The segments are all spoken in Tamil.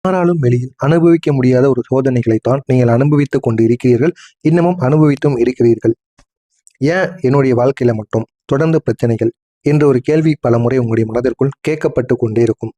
யாராலும் வெளியில் அனுபவிக்க முடியாத ஒரு சோதனைகளைத்தான் நீங்கள் அனுபவித்துக் கொண்டு இருக்கிறீர்கள். இன்னமும் அனுபவித்தும் இருக்கிறீர்கள். ஏன் என்னுடைய வாழ்க்கையில மட்டும் தொடர்ந்து பிரச்சனைகள் என்ற ஒரு கேள்வி பல முறை உங்களுடைய மனதிற்குள் கேட்கப்பட்டு கொண்டே இருக்கும்.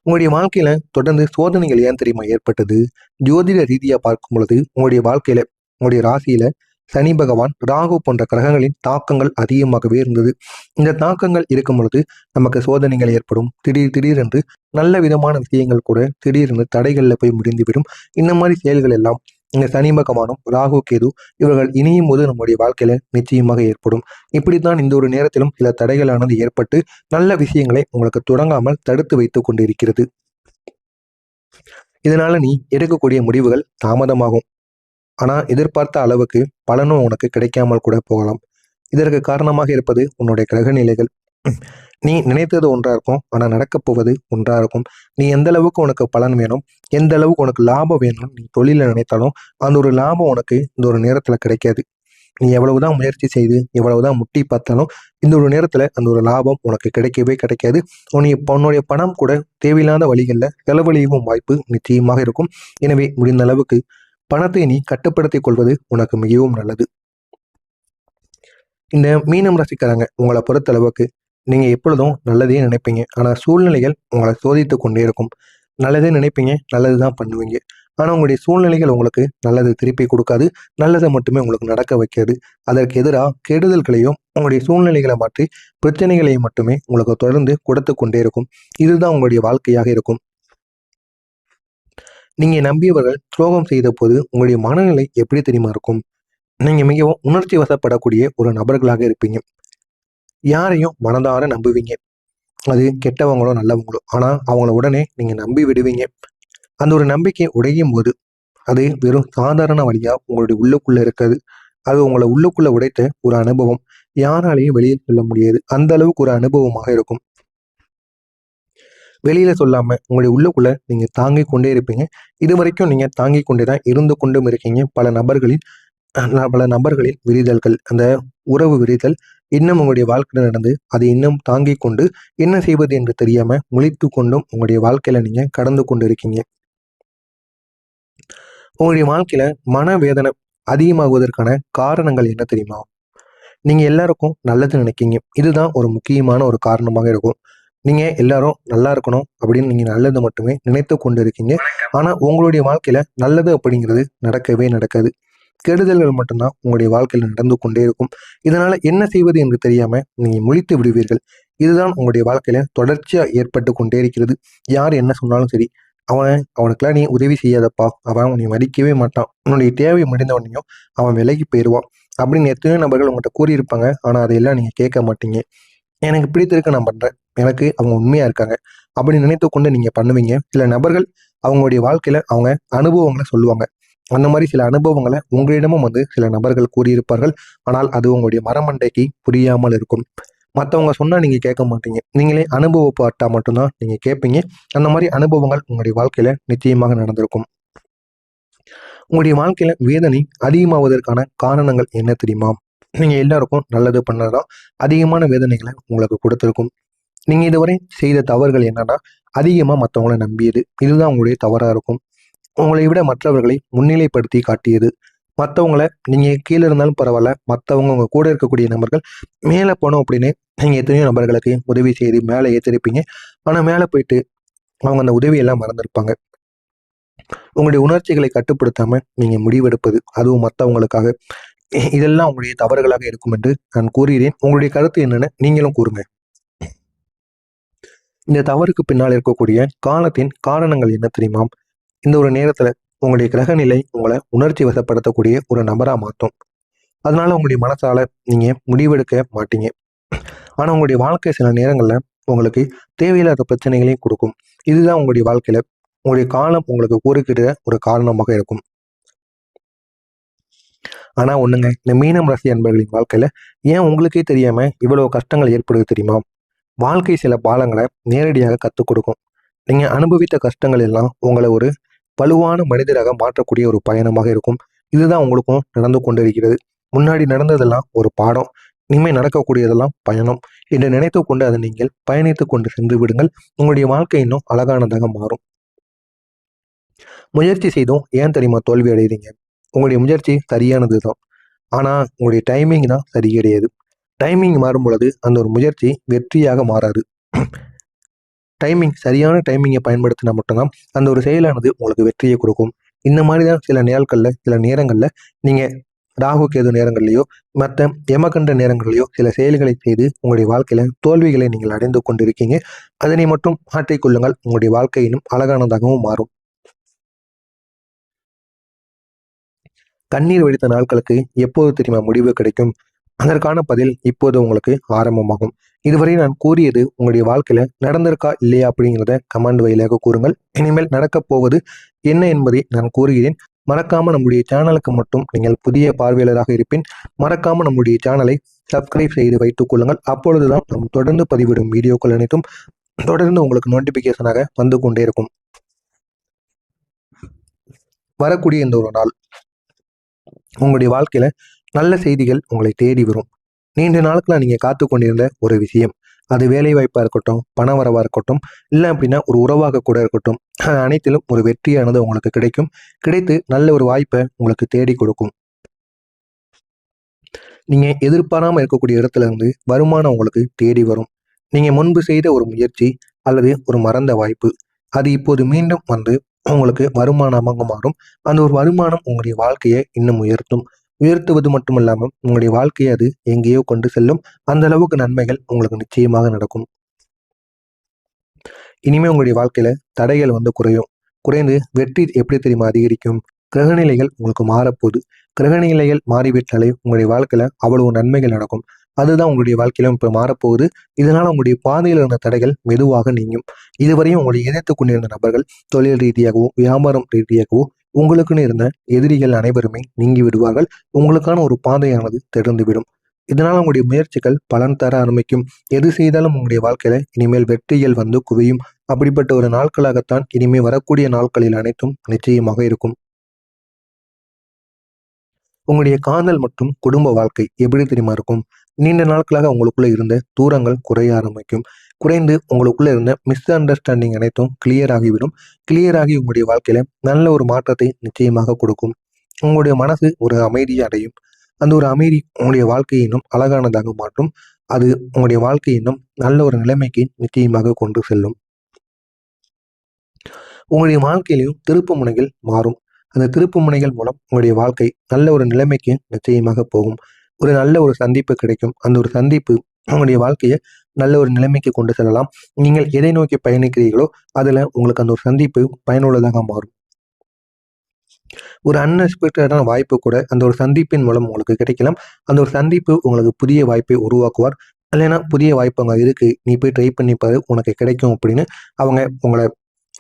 உங்களுடைய வாழ்க்கையில தொடர்ந்து சோதனைகள் ஏன் தெரியுமா ஏற்பட்டது? ஜோதிட ரீதியா பார்க்கும் பொழுது உங்களுடைய வாழ்க்கையில உங்களுடைய ராசியில சனி பகவான், ராகு போன்ற கிரகங்களின் தாக்கங்கள் அதிகமாகவே இருந்தது. இந்த தாக்கங்கள் இருக்கும் பொழுது நமக்கு சோதனைகள் ஏற்படும். திடீரென்று நல்ல விதமான விஷயங்கள் கூட திடீரென்று தடைகள்ல போய் முடிந்துவிடும். இந்த மாதிரி செயல்கள் எல்லாம் இந்த சனி பகவானும் ராகு கேது இவர்கள் இணையும் போது நம்முடைய வாழ்க்கையில நிச்சயமாக ஏற்படும். இப்படித்தான் இந்த ஒரு நேரத்திலும் சில தடைகளானது ஏற்பட்டு நல்ல விஷயங்களை உங்களுக்கு தொடங்காமல் தடுத்து வைத்துக் கொண்டிருக்கிறது. இதனால நீ எடுக்கக்கூடிய முடிவுகள் தாமதமாகும். ஆனா எதிர்பார்த்த அளவுக்கு பலனும் உனக்கு கிடைக்காமல் கூட போகலாம். இதற்கு காரணமாக இருப்பது உன்னுடைய கிரக நிலைகள். நீ நினைத்தது ஒன்றா இருக்கும், ஆனா நடக்கப் போவது ஒன்றா இருக்கும். நீ எந்த அளவுக்கு உனக்கு பலன் வேணும், எந்த அளவுக்கு உனக்கு லாபம் வேணும்னு நீ தொழில நினைத்தாலும் அந்த ஒரு லாபம் உனக்கு இந்த ஒரு நேரத்துல கிடைக்காது. நீ எவ்வளவுதான் முயற்சி செய்து எவ்வளவுதான் முட்டி பார்த்தாலும் இந்த ஒரு நேரத்துல அந்த ஒரு லாபம் உனக்கு கிடைக்கவே கிடைக்காது. உன்னுடைய பணம் கூட தேவையில்லாத வழிகளில் செலவழியும் வாய்ப்பு நிச்சயமாக இருக்கும். எனவே முடிந்த அளவுக்கு பணத்தை நீ கட்டுப்படுத்திக் கொள்வது உனக்கு மிகவும் நல்லது. இந்த மீனம் ராசிக்காரங்க உங்களை பொறுத்த அளவுக்கு நீங்க எப்பொழுதும் நல்லதே நினைப்பீங்க. ஆனா சூழ்நிலைகள் உங்களை சோதித்து கொண்டே இருக்கும். நல்லதே நினைப்பீங்க, நல்லதுதான் பண்ணுவீங்க. ஆனா உங்களுடைய சூழ்நிலைகள் உங்களுக்கு நல்லது திருப்பி கொடுக்காது. நல்லதை மட்டுமே உங்களுக்கு நடக்க வைக்காது. அதற்கு எதிராக கெடுதல்களையும் உங்களுடைய சூழ்நிலைகளை மாற்றி பிரச்சனைகளையும் மட்டுமே உங்களுக்கு தொடர்ந்து கொடுத்து கொண்டே இருக்கும். இதுதான் உங்களுடைய வாழ்க்கையாக இருக்கும். நீங்க நம்பியவர்கள் துரோகம் செய்த போது உங்களுடைய மனநிலை எப்படி தெரியுமா இருக்கும்? நீங்க மிகவும் உணர்ச்சி வசப்படக்கூடிய ஒரு நபர்களாக இருப்பீங்க. யாரையும் மனதார நம்புவீங்க. அது கெட்டவங்களோ நல்லவங்களோ. ஆனா அவங்கள உடனே நீங்க நம்பி விடுவீங்க. அந்த ஒரு நம்பிக்கை உடையும் போது அது வெறும் சாதாரண வழியா உங்களுடைய உள்ளுக்குள்ள இருக்காது. அது உங்களை உள்ளுக்குள்ள உடைத்த ஒரு அனுபவம். யாராலையும் வெளியில் சொல்ல முடியாது. அந்த அளவுக்கு ஒரு அனுபவமாக இருக்கும். வெளியில சொல்லாம உங்களுடைய உள்ளுக்குள்ள நீங்க தாங்கிக் கொண்டே இருப்பீங்க. இதுவரைக்கும் நீங்க தாங்கிக் கொண்டே தான் இருந்து கொண்டும் இருக்கீங்க. பல நபர்களின் விரிதல்கள், அந்த உறவு விரிதல் இன்னும் உங்களுடைய வாழ்க்கையில நடந்து அதை இன்னும் தாங்கிக் கொண்டு என்ன செய்வது என்று தெரியாம முழித்து கொண்டும் உங்களுடைய வாழ்க்கையில நீங்க கடந்து கொண்டு இருக்கீங்க. உங்களுடைய வாழ்க்கையில மனவேதனை அதிகமாகுவதற்கான காரணங்கள் என்ன தெரியுமா? நீங்க எல்லாருக்கும் நல்லது நினைக்கீங்க. இதுதான் ஒரு முக்கியமான ஒரு காரணமாக இருக்கும். நீங்க எல்லாரும் நல்லா இருக்கணும் அப்படின்னு நீங்க நல்லது மட்டுமே நினைத்து கொண்டு இருக்கீங்க. ஆனா உங்களுடைய வாழ்க்கையில நல்லது அப்படிங்கிறது நடக்கவே நடக்காது. கெடுதல்கள் மட்டும்தான் உங்களுடைய வாழ்க்கையில் நடந்து கொண்டே இருக்கும். இதனால என்ன செய்வது என்று தெரியாம நீங்க முழித்து விடுவீர்கள். இதுதான் உங்களுடைய வாழ்க்கையில தொடர்ச்சியா ஏற்பட்டு கொண்டே இருக்கிறது. யார் என்ன சொன்னாலும் சரி, அவனுக்கெல்லாம் நீ உதவி செய்யாதப்பா, அவன் உன்னை மதிக்கவே மாட்டான், உன்னுடைய தேவை முடிந்தவனையும் அவன் விலகி போயிடுவான் அப்படின்னு எத்தனையோ நபர்கள் உங்கள்கிட்ட கூறியிருப்பாங்க. ஆனா அதையெல்லாம் நீங்க கேட்க மாட்டீங்க. எனக்கு பிடித்திருக்கு நான் பண்றேன், எனக்கு அவங்க உண்மையா இருக்காங்க அப்படின்னு நினைத்து கொண்டு நீங்க பண்ணுவீங்க. சில நபர்கள் அவங்களுடைய வாழ்க்கையில அவங்க அனுபவங்களை சொல்லுவாங்க. அந்த மாதிரி சில அனுபவங்களை உங்களிடமும் சில நபர்கள் கூறியிருப்பார்கள். ஆனால் அது உங்களுடைய மரமண்டைக்கு புரியாமல் இருக்கும். மற்றவங்க சொன்னா நீங்க கேட்க மாட்டீங்க. நீங்களே அனுபவப்பட்டா மட்டும்தான் நீங்க கேட்பீங்க. அந்த மாதிரி அனுபவங்கள் உங்களுடைய வாழ்க்கையில நிச்சயமாக நடந்திருக்கும். உங்களுடைய வாழ்க்கையில வேதனை அதிகமாவதற்கான காரணங்கள் என்ன தெரியுமா? நீங்க எல்லாருக்கும் நல்லது பண்ணதான் அதிகமான வேதனைகளை உங்களுக்கு கொடுத்திருக்கும். நீங்க இதுவரை செய்த தவறுகள் என்னன்னா, அதிகமா மற்றவங்களை நம்பியது. இதுதான் உங்களுடைய தவறா இருக்கும். உங்களை விட மற்றவர்களை முன்னிலைப்படுத்தி காட்டியது. மற்றவங்கள நீங்க கீழே இருந்தாலும் பரவாயில்ல, மற்றவங்க உங்க கூட இருக்கக்கூடிய நபர்கள் மேலே போனோம் அப்படின்னு நீங்க எத்தனையோ நபர்களுக்கு உதவி செய்து மேலே ஏற்றிருப்பீங்க. ஆனா மேலே போயிட்டு அவங்க அந்த உதவியெல்லாம் மறந்துருப்பாங்க. உங்களுடைய உணர்ச்சிகளை கட்டுப்படுத்தாம நீங்க முடிவெடுப்பது, அதுவும் மற்றவங்களுக்காக, இதெல்லாம் உங்களுடைய தவறுகளாக இருக்கும் என்று நான் கூறுகிறேன். உங்களுடைய கருத்து என்னன்னு நீங்களும் கூறுங்க. இந்த தவறுக்கு பின்னால் இருக்கக்கூடிய காலத்தின் காரணங்கள் என்ன தெரியுமா? இந்த ஒரு நேரத்துல உங்களுடைய கிரக நிலை உங்களை உணர்ச்சி வசப்படுத்தக்கூடிய ஒரு நபரா மாற்றும். அதனால உங்களுடைய மனசால நீங்க முடிவெடுக்க மாட்டீங்க. ஆனா உங்களுடைய வாழ்க்கை சில நேரங்கள்ல உங்களுக்கு தேவையில்லாத பிரச்சனைகளையும் கொடுக்கும். இதுதான் உங்களுடைய வாழ்க்கையில உங்களுடைய காலம் உங்களுக்கு கூறுகிற ஒரு காரணமாக இருக்கும். ஆனா ஒண்ணுங்க, இந்த மீனம் ராசி அன்பர்களின் வாழ்க்கையில ஏன் உங்களுக்கே தெரியாம இவ்வளவு கஷ்டங்கள் ஏற்படுது தெரியுமா? வாழ்க்கை சில பாலங்களை நேரடியாக கற்றுக் கொடுக்கும். நீங்க அனுபவித்த கஷ்டங்கள் எல்லாம் உங்களை ஒரு வலுவான மனிதராக மாற்றக்கூடிய ஒரு பயணமாக இருக்கும். இதுதான் உங்களுக்கும் நடந்து கொண்டிருக்கிறது. முன்னாடி நடந்ததெல்லாம் ஒரு பாடம். இனிமேல் நடக்கக்கூடியதெல்லாம் பயணம் என்று நினைத்து கொண்டு அதை நீங்கள் பயணித்து கொண்டு சென்று விடுங்கள். உங்களுடைய வாழ்க்கை இன்னும் அழகானதாக மாறும். முயற்சி செய்தும் ஏன் தெரியுமா தோல்வி அடைகிறீங்க? உங்களுடைய முயற்சி சரியானது தான். ஆனால் உங்களுடைய டைமிங் தான் சரி கிடையாது. டைமிங் மாறும் பொழுது அந்த ஒரு முயற்சி வெற்றியாக மாறாது. சரியான டைமிங்கை பயன்படுத்தினா மட்டும்தான் அந்த ஒரு செயலானது உங்களுக்கு வெற்றியை கொடுக்கும். இந்த மாதிரி தான் சில நேரங்களில் நீங்கள் ராகு கேது நேரங்கள்லையோ மற்ற யமகண்ட நேரங்கள்லையோ சில செயல்களை செய்து உங்களுடைய வாழ்க்கையில தோல்விகளை நீங்கள் அடைந்து கொண்டிருக்கீங்க. அதனை மட்டும் மாற்றிக்கொள்ளுங்கள். உங்களுடைய வாழ்க்கையினும் அழகானதாகவும் மாறும். கண்ணீர் வடித்த நாட்களுக்கு எப்போது தெரியுமா முடிவு கிடைக்கும்? அதற்கான பதில் இப்போது உங்களுக்கு ஆரம்பமாகும். இதுவரை நான் கூறியது உங்களுடைய வாழ்க்கையில நடந்திருக்கா இல்லையா அப்படிங்கிறத கமெண்ட் வழியாக கூறுங்கள். இனிமேல் நடக்கப் போவது என்ன என்பதை நான் கூறுகிறேன். மறக்காம நம்முடைய சேனலுக்கு மட்டும் நீங்கள் புதிய பார்வையாளராக இருப்பின் மறக்காம நம்முடைய சேனலை சப்ஸ்கிரைப் செய்து வைத்துக் கொள்ளுங்கள். அப்பொழுதுதான் நாம் தொடர்ந்து பதிவிடும் வீடியோக்கள் அனைத்தும் தொடர்ந்து உங்களுக்கு நோட்டிபிகேஷனாக வந்து கொண்டே இருக்கும். வரக்கூடிய இந்த ஒரு நாள் உங்களுடைய வாழ்க்கையில நல்ல செய்திகள் உங்களை தேடி வரும். நீண்ட நாட்களா நீங்க காத்து கொண்டிருந்த ஒரு விஷயம், அது வேலை வாய்ப்பா இருக்கட்டும், பண வரவா இருக்கட்டும், இல்லை அப்படின்னா ஒரு உறவாக கூட இருக்கட்டும், அனைத்திலும் ஒரு வெற்றியானது உங்களுக்கு கிடைக்கும். கிடைத்து நல்ல ஒரு வாய்ப்பை உங்களுக்கு தேடி கொடுக்கும். நீங்க எதிர்பாராம இருக்கக்கூடிய இடத்துல இருந்து வருமானம் உங்களுக்கு தேடி வரும். நீங்க முன்பு செய்த ஒரு முயற்சி அல்லது ஒரு மறந்த வாய்ப்பு, அது இப்போது மீண்டும் வந்து உங்களுக்கு வருமானமாக மாறும். அந்த ஒரு வருமானம் உங்களுடைய வாழ்க்கையை இன்னும் உயர்த்துவது மட்டுமல்லாமல் உங்களுடைய வாழ்க்கையை அது எங்கேயோ கொண்டு செல்லும். அந்த அளவுக்கு நன்மைகள் உங்களுக்கு நிச்சயமாக நடக்கும். இனிமே உங்களுடைய வாழ்க்கையில தடைகள் வந்து குறைந்து வெற்றி எப்படி தெரியுமா அதிகரிக்கும்? கிரகநிலைகள் உங்களுக்கு மாறப்போகுது. கிரகநிலைகள் மாறிவிட்டாலே உங்களுடைய வாழ்க்கையில அவ்வளவு நன்மைகள் நடக்கும். அதுதான் உங்களுடைய வாழ்க்கையிலும் இப்ப மாறப்போகுது. இதனால உங்களுடைய பாதையில் இருந்த தடைகள் மெதுவாக நீங்கும். இதுவரையும் உங்களை எதிர்த்து கொண்டிருந்த நபர்கள் தொழில் ரீதியாகவோ வியாபாரம் ரீதியாகவோ உங்களுக்குன்னு இருந்த எதிரிகள் அனைவருமே நீங்கி விடுவார்கள். உங்களுக்கான ஒரு பாதையானது திறந்துவிடும். இதனால் உங்களுடைய முயற்சிகள் பலன் தர ஆரம்பிக்கும். எது செய்தாலும் உங்களுடைய வாழ்க்கையில இனிமேல் வெற்றிகள் வந்து குவியும். அப்படிப்பட்ட ஒரு நாட்களாகத்தான் இனிமேல் வரக்கூடிய நாட்களில் அனைத்தும் நிச்சயமாக இருக்கும். உங்களுடைய காதல் மற்றும் குடும்ப வாழ்க்கை எப்படி தெரியுமா இருக்கும்? நீண்ட நாட்களாக உங்களுக்குள்ள இருந்த தூரங்கள் குறைய ஆரம்பிக்கும். குறைந்து உங்களுக்குள்ள இருந்த மிஸ் அண்டர்ஸ்டாண்டிங் அனைத்தும் கிளியர் ஆகிவிடும். கிளியர் ஆகி உங்களுடைய வாழ்க்கையில நல்ல ஒரு மாற்றத்தை நிச்சயமாக கொடுக்கும். உங்களுடைய மனசு ஒரு அமைதியை அடையும். அந்த ஒரு அமைதி உங்களுடைய வாழ்க்கையை இன்னும் அழகானதாக மாற்றும். அது உங்களுடைய வாழ்க்கையை இன்னும் நல்ல ஒரு நிலைமைக்கு நிச்சயமாக கொண்டு செல்லும். உங்களுடைய வாழ்க்கையிலையும் திருப்பு முனைகள் மாறும். அந்த திருப்பு முனைகள் மூலம் உங்களுடைய வாழ்க்கை நல்ல ஒரு நிலைமைக்கு நிச்சயமாக போகும். ஒரு நல்ல ஒரு சந்திப்பு கிடைக்கும். அந்த ஒரு சந்திப்பு உங்களுடைய வாழ்க்கையை நல்ல ஒரு நிலைமைக்கு கொண்டு செல்லலாம். நீங்கள் எதை நோக்கி பயணிக்கிறீர்களோ அதுல உங்களுக்கு அந்த ஒரு சந்திப்பு பயனுள்ளதாக மாறும். ஒரு அன்எக்ஸ்பெக்டடான வாய்ப்பு கூட அந்த ஒரு சந்திப்பின் மூலம் உங்களுக்கு கிடைக்கலாம். அந்த ஒரு சந்திப்பு உங்களுக்கு புதிய வாய்ப்பை உருவாக்குவார். இல்லைன்னா புதிய வாய்ப்பு அங்கே இருக்கு, நீ போய் ட்ரை பண்ணி பாரு, உனக்கு கிடைக்கும் அப்படின்னு அவங்க உங்களை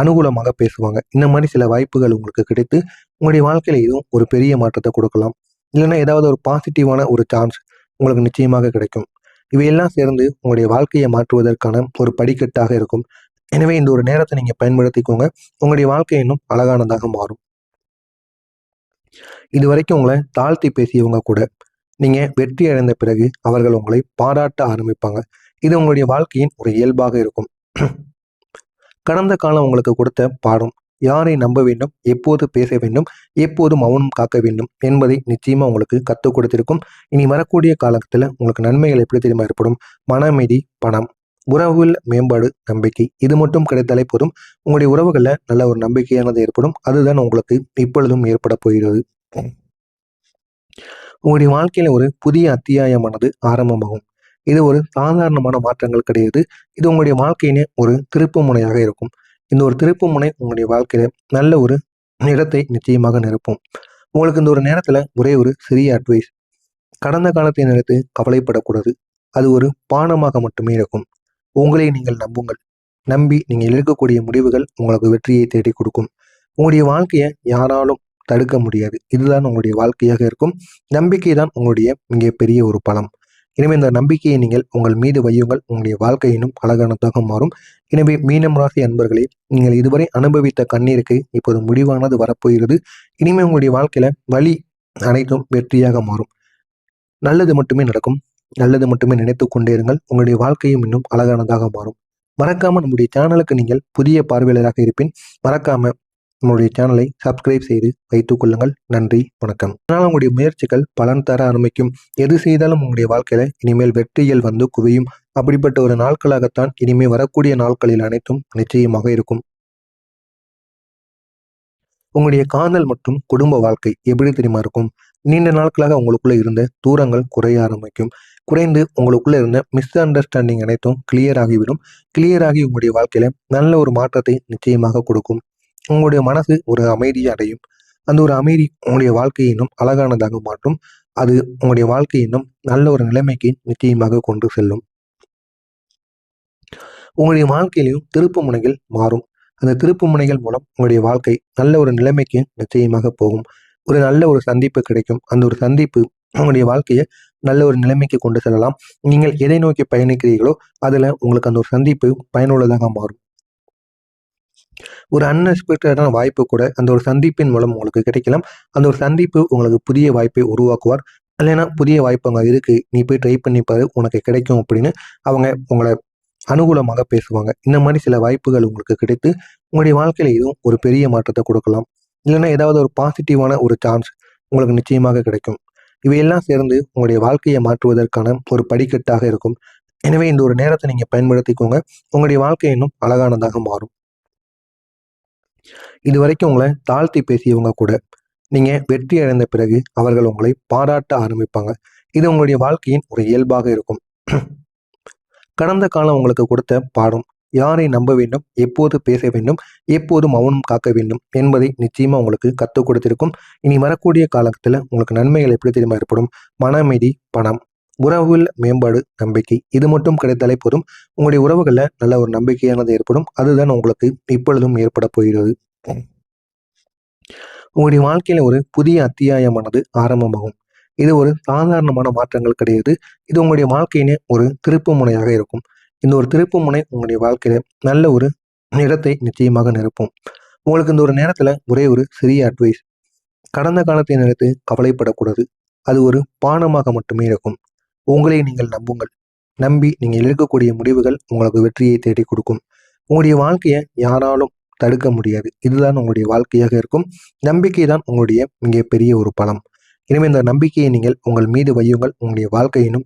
அனுகூலமாக பேசுவாங்க. இந்த மாதிரி சில வாய்ப்புகள் உங்களுக்கு கிடைத்து உங்களுடைய வாழ்க்கையில இதுவும் ஒரு பெரிய மாற்றத்தை கொடுக்கலாம். இல்லைன்னா ஏதாவது ஒரு பாசிட்டிவான ஒரு சான்ஸ் உங்களுக்கு நிச்சயமாக கிடைக்கும். இவையெல்லாம் சேர்ந்து உங்களுடைய வாழ்க்கையை மாற்றுவதற்கான ஒரு படிக்கட்டாக இருக்கும். எனவே இந்த ஒரு நேரத்தை நீங்க பயன்படுத்திக்கோங்க. உங்களுடைய வாழ்க்கை இன்னும் அழகானதாக மாறும். இதுவரைக்கும் உங்களை தாழ்த்தி பேசியவங்க கூட நீங்க வெற்றி அடைந்த பிறகு அவர்கள் உங்களை பாராட்ட ஆரம்பிப்பாங்க. இது உங்களுடைய வாழ்க்கையின் ஒரு இயல்பாக இருக்கும். கடந்த காலம் உங்களுக்கு கொடுத்த பாடம், யாரை நம்ப வேண்டும், எப்போது பேச வேண்டும், எப்போது மௌனம் காக்க வேண்டும் என்பதை நிச்சயமா உங்களுக்கு கற்றுக் கொடுத்திருக்கும். இனி வரக்கூடிய காலத்துல உங்களுக்கு நன்மைகள் எப்படி தெரியுமா ஏற்படும்? மன அமைதி, பணம், உறவுகள் மேம்பாடு, நம்பிக்கை, இது மட்டும் கிடைத்தாலே போதும். உங்களுடைய உறவுகள்ல நல்ல ஒரு நம்பிக்கையானது ஏற்படும். அதுதான் உங்களுக்கு இப்பொழுதும் ஏற்பட போகிறது. உங்களுடைய வாழ்க்கையில ஒரு புதிய அத்தியாயமானது ஆரம்பமாகும். இது ஒரு சாதாரணமான மாற்றங்கள் கிடையாது. இது உங்களுடைய வாழ்க்கையினே ஒரு திருப்பு முனையாக இருக்கும். இந்த ஒரு திருப்பு முனை உங்களுடைய வாழ்க்கையில நல்ல ஒரு இடத்தை நிச்சயமாக நிரப்பும். உங்களுக்கு இந்த ஒரு நேரத்துல ஒரே ஒரு சிறிய அட்வைஸ், கடந்த காலத்தை நினைத்து கவலைப்படக்கூடாது. அது ஒரு பாடமாக மட்டுமே இருக்கும். உங்களை நீங்கள் நம்புங்கள். நம்பி நீங்கள் எடுக்கக்கூடிய முடிவுகள் உங்களுக்கு வெற்றியை தேடி கொடுக்கும். உங்களுடைய வாழ்க்கையை யாராலும் தடுக்க முடியாது. இதுதான் உங்களுடைய வாழ்க்கையாக இருக்கும். நம்பிக்கை தான் உங்களுடைய மிகப்பெரிய ஒரு பலம். எனவே இந்த நம்பிக்கையை நீங்கள் உங்கள் மீது வையுங்கள். உங்களுடைய வாழ்க்கையினும் அழகானதாக மாறும். எனவே மீனம் ராசி அன்பர்களே, நீங்கள் இதுவரை அனுபவித்த கண்ணீருக்கு இப்போது முடிவானது வரப்போகிறது. இனிமேல் உங்களுடைய வாழ்க்கையில வழி அனைத்தும் வெற்றியாக மாறும். நல்லது மட்டுமே நடக்கும். நல்லது மட்டுமே நினைத்து கொண்டே இருங்கள். உங்களுடைய வாழ்க்கையும் இன்னும் அழகானதாக மாறும். மறக்காம நம்முடைய சேனலுக்கு நீங்கள் புதிய பார்வையாளராக இருப்பின் மறக்காம நம்முடைய சேனலை சப்ஸ்கிரைப் செய்து வைத்துக் கொள்ளுங்கள். நன்றி, வணக்கம். அதனால் உங்களுடைய முயற்சிகள் பலன் தர ஆரம்பிக்கும். எது செய்தாலும் உங்களுடைய வாழ்க்கையில இனிமேல் வெற்றிகள் வந்து குவியும். அப்படிப்பட்ட ஒரு நாட்களாகத்தான் இனிமேல் வரக்கூடிய நாட்களில் அனைத்தும் நிச்சயமாக இருக்கும். உங்களுடைய காதல் மற்றும் குடும்ப வாழ்க்கை எப்படி தெரியுமா இருக்கும்? நீண்ட நாட்களாக உங்களுக்குள்ள இருந்த தூரங்கள் குறைய ஆரம்பிக்கும். குறைந்து உங்களுக்குள்ள இருந்த மிஸ் அண்டர்ஸ்டாண்டிங் அனைத்தும் கிளியர் ஆகிவிடும். கிளியர் ஆகி உங்களுடைய வாழ்க்கையில நல்ல ஒரு மாற்றத்தை நிச்சயமாக கொடுக்கும். உங்களுடைய மனசு ஒரு அமைதியை அடையும். அந்த ஒரு அமைதி உங்களுடைய வாழ்க்கையை இன்னும் அழகானதாக மாற்றும். அது உங்களுடைய வாழ்க்கையை இன்னும் நல்ல ஒரு நிலைமைக்கு நிச்சயமாக கொண்டு செல்லும். உங்களுடைய வாழ்க்கையிலையும் திருப்பு முனைகள் மாறும். அந்த திருப்பு முனைகள் மூலம் உங்களுடைய வாழ்க்கை நல்ல ஒரு நிலைமைக்கு நிச்சயமாக போகும். ஒரு நல்ல ஒரு சந்திப்பு கிடைக்கும். அந்த ஒரு சந்திப்பு உங்களுடைய வாழ்க்கையை நல்ல ஒரு நிலைமைக்கு கொண்டு செல்லலாம். நீங்கள் எதை நோக்கி பயணிக்கிறீர்களோ அதுல உங்களுக்கு அந்த ஒரு சந்திப்பு பயனுள்ளதாக மாறும். ஒரு அன்எக்ஸ்பெக்டடான வாய்ப்பு கூட அந்த ஒரு சந்திப்பின் மூலம் உங்களுக்கு கிடைக்கலாம். அந்த ஒரு சந்திப்பு உங்களுக்கு புதிய வாய்ப்பை உருவாக்குவார். இல்லைன்னா புதிய வாய்ப்பு அங்கே இருக்கு, நீ போய் ட்ரை பண்ணி பாரு, உனக்கு கிடைக்கும் அப்படின்னு அவங்க உங்களை அனுகூலமாக பேசுவாங்க. இந்த மாதிரி சில வாய்ப்புகள் உங்களுக்கு கிடைத்து உங்களுடைய வாழ்க்கையில இதுவும் ஒரு பெரிய மாற்றத்தை கொடுக்கலாம். இல்லைன்னா ஏதாவது ஒரு பாசிட்டிவான ஒரு சான்ஸ் உங்களுக்கு நிச்சயமாக கிடைக்கும். இவையெல்லாம் சேர்ந்து உங்களுடைய வாழ்க்கையை மாற்றுவதற்கான ஒரு படிக்கட்டாக இருக்கும். எனவே இந்த ஒரு நேரத்தை நீங்க பயன்படுத்திக்கோங்க. உங்களுடைய வாழ்க்கை இன்னும் அழகானதாக மாறும். இதுவரைக்கும் உங்களை தாழ்த்தி பேசியவங்க கூட நீங்க வெற்றி அடைந்த பிறகு அவர்கள் உங்களை பாராட்ட ஆரம்பிப்பாங்க. இது உங்களுடைய வாழ்க்கையின் ஒரு இயல்பாக இருக்கும். கடந்த காலம் உங்களுக்கு கொடுத்த பாடம், யாரை நம்ப வேண்டும், எப்போது பேச வேண்டும், எப்போது மௌனம் காக்க வேண்டும் என்பதை நிச்சயமா உங்களுக்கு கற்றுக் கொடுத்திருக்கும். இனி வரக்கூடிய காலத்துல உங்களுக்கு நன்மைகள் எப்படி தெரியுமா ஏற்படும்? மன அமைதி, பணம், உறவுகள் மேம்பாடு, நம்பிக்கை, இது மட்டும் கிடைத்தாலே போதும். உங்களுடைய உறவுகள்ல நல்ல ஒரு நம்பிக்கையானது ஏற்படும். அதுதான் உங்களுக்கு இப்பொழுதும் ஏற்பட போகிறது. உங்களுடைய வாழ்க்கையில ஒரு புதிய அத்தியாயமானது ஆரம்பமாகும். இது ஒரு சாதாரணமான மாற்றங்கள் கிடையாது. இது உங்களுடைய வாழ்க்கையினே ஒரு திருப்பு முனையாக இருக்கும். இந்த ஒரு திருப்பு முனை உங்களுடைய வாழ்க்கையில நல்ல ஒரு இடத்தை நிச்சயமாக நிரப்பும். உங்களுக்கு இந்த ஒரு நேரத்துல ஒரே ஒரு சிறிய அட்வைஸ், கடந்த காலத்தை நினைத்து கவலைப்படக்கூடாது. அது ஒரு பாடமாக மட்டுமே இருக்கும். உங்களை நீங்கள் நம்புங்கள். நம்பி நீங்கள் எடுக்கக்கூடிய முடிவுகள் உங்களுக்கு வெற்றியை தேடி கொடுக்கும். உங்களுடைய வாழ்க்கையை யாராலும் தடுக்க முடியாது. இதுதான் உங்களுடைய வாழ்க்கையாக இருக்கும். நம்பிக்கை தான் உங்களுடைய மிகப்பெரிய ஒரு பலம். எனவே இந்த நம்பிக்கையை நீங்கள் உங்கள் மீது வையுங்கள். உங்களுடைய வாழ்க்கையினும்